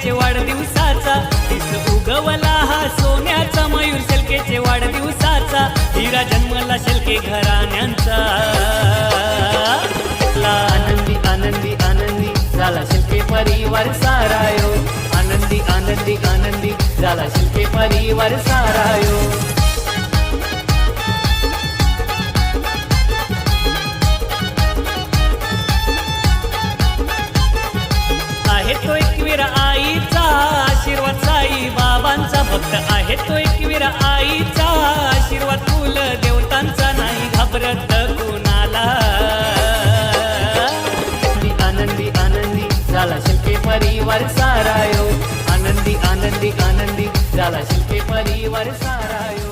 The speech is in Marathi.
शेळकेचे वाढदिवसाचा तीस उगवला हा सोन्याचा मयूर शेळकेचे वाढदिवसाचा हिरा जन्मला शेळके घराण्यांचा आनंदी आनंदी आनंदी झाला शेळके परिवार सारायो आनंदी आनंदी आनंदी झाला शेळके परिवार सारायो आहे तो एकवीर आईचा आशीर्वाद साई बाबांचा भक्त आहे तो एकवीर आईचा आशीर्वाद कुल देवतांचा नाही घाबरत कुणाला आनंदी आनंदी झाला शेळके परिवार सारायो आनंदी आनंदी आनंदी झाला शेळके परिवार सारायो